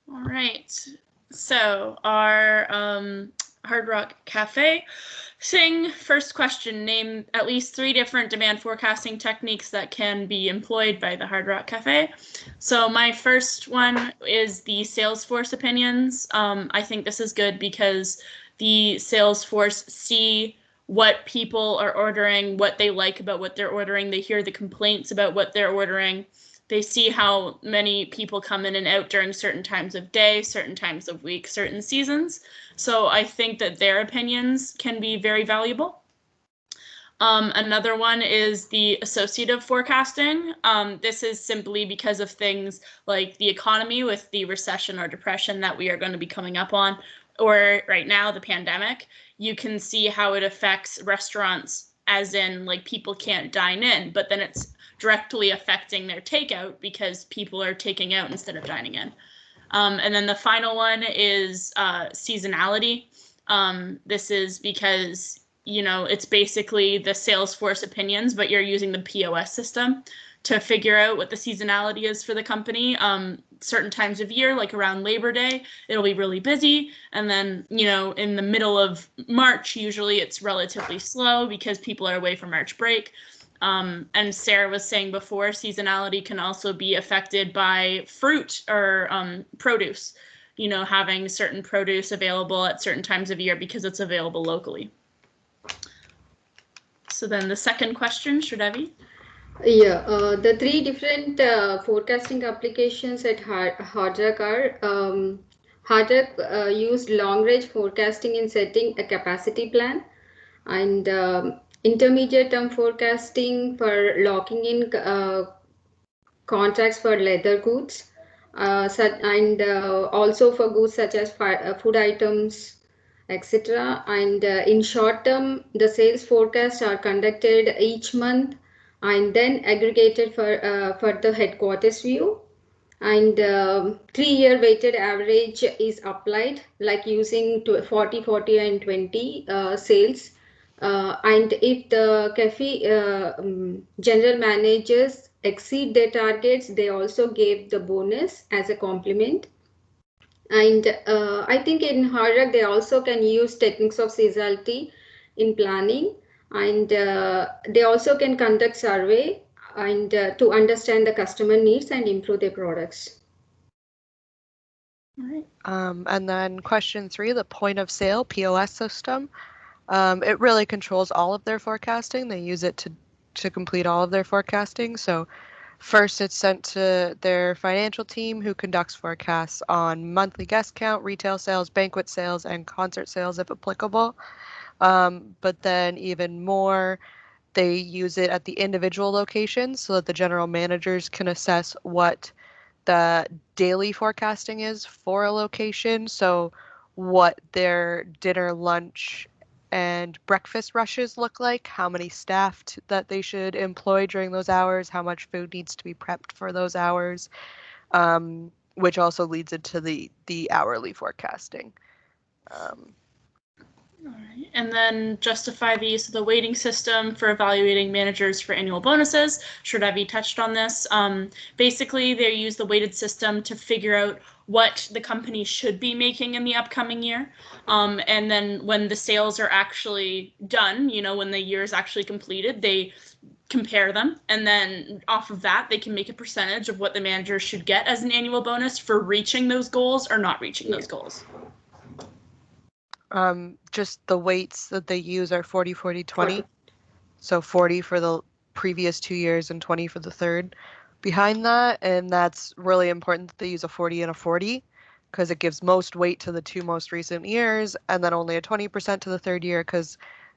All right. So our Hard Rock Cafe thing, first question, name at least 3 different demand forecasting techniques that can be employed by the Hard Rock Cafe. So my first one is the Salesforce opinions. I think this is good because the Salesforce see what people are ordering, what they like about what they're ordering. They hear the complaints about what they're ordering. They see how many people come in and out during certain times of day, certain times of week, certain seasons. So I think that their opinions can be very valuable. Another one is the associative forecasting. This is simply because of things like the economy with the recession or depression that we are going to be coming up on, or right now, the pandemic. You can see how it affects restaurants, as in like people can't dine in, but then it's directly affecting their takeout because people are taking out instead of dining in. And then the final one is seasonality. This is because, you know, it's basically the Salesforce opinions, but you're using the POS system to figure out what the seasonality is for the company. Certain times of year, like around Labor Day, it'll be really busy. And then, you know, in the middle of March, usually it's relatively slow because people are away for March break. And Sarah was saying before, seasonality can also be affected by fruit or produce, you know, having certain produce available at certain times of year because it's available locally. So then the second question, Sridevi. Yeah, the 3 different forecasting applications at Hardrock are Hardrock used long-range forecasting in setting a capacity plan, and intermediate term forecasting for locking in contracts for leather goods, and also for goods such as food items, etc. And in short term, the sales forecasts are conducted each month and then aggregated for the headquarters view. And 3-year weighted average is applied, like using 40, 40, and 20 sales. And if the cafe general managers exceed their targets, they also gave the bonus as a compliment. And I think in Hardrock they also can use techniques of seasonality in planning, and they also can conduct survey and to understand the customer needs and improve their products. All right. And then question 3, the point of sale POS system. It really controls all of their forecasting. They use it to complete all of their forecasting. So first, it's sent to their financial team, who conducts forecasts on monthly guest count, retail sales, banquet sales, and concert sales if applicable. But then even more, they use it at the individual locations so that the general managers can assess what the daily forecasting is for a location. So what their dinner, lunch, and breakfast rushes look like, how many staff that they should employ during those hours, how much food needs to be prepped for those hours, which also leads into the hourly forecasting. All right. And then justify the use of the weighting system for evaluating managers for annual bonuses. Sridevi touched on this. Basically, they use the weighted system to figure out what the company should be making in the upcoming year. And then when the sales are actually done, you know, when the year is actually completed, they compare them. And then off of that, they can make a percentage of what the manager should get as an annual bonus for reaching those goals or not reaching those goals. Just the weights that they use are 40, 40, 20. So 40 for the previous 2 years and 20 for the third behind that. And that's really important that they use a 40 and a 40, because it gives most weight to the 2 most recent years, and then only a 20% to the third year, because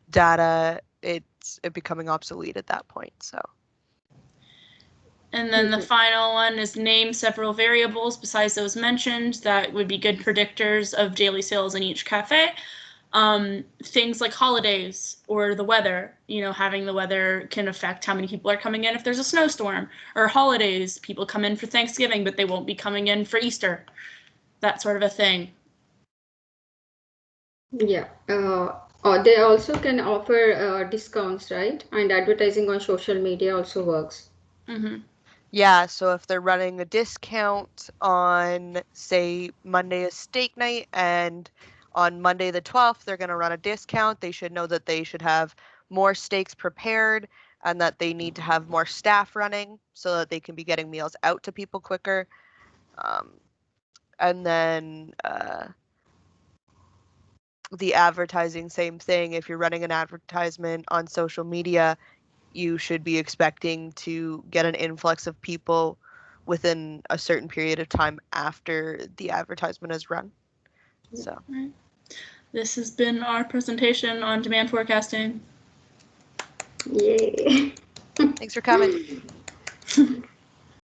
data, it's becoming obsolete at that point. So. And then the final one is name several variables besides those mentioned that would be good predictors of daily sales in each cafe. Things like holidays or the weather, you know, having the weather can affect how many people are coming in if there's a snowstorm, or holidays, people come in for Thanksgiving, but they won't be coming in for Easter, that sort of a thing. Yeah, they also can offer discounts, right? And advertising on social media also works. Mm-hmm. Yeah, so if they're running a discount on, say, Monday is steak night, and on Monday the 12th they're going to run a discount, they should know that they should have more steaks prepared and that they need to have more staff running so that they can be getting meals out to people quicker. And then the advertising, same thing. If you're running an advertisement on social media, you should be expecting to get an influx of people within a certain period of time after the advertisement is run. So, Right. This has been our presentation on demand forecasting. Yay. thanks for coming.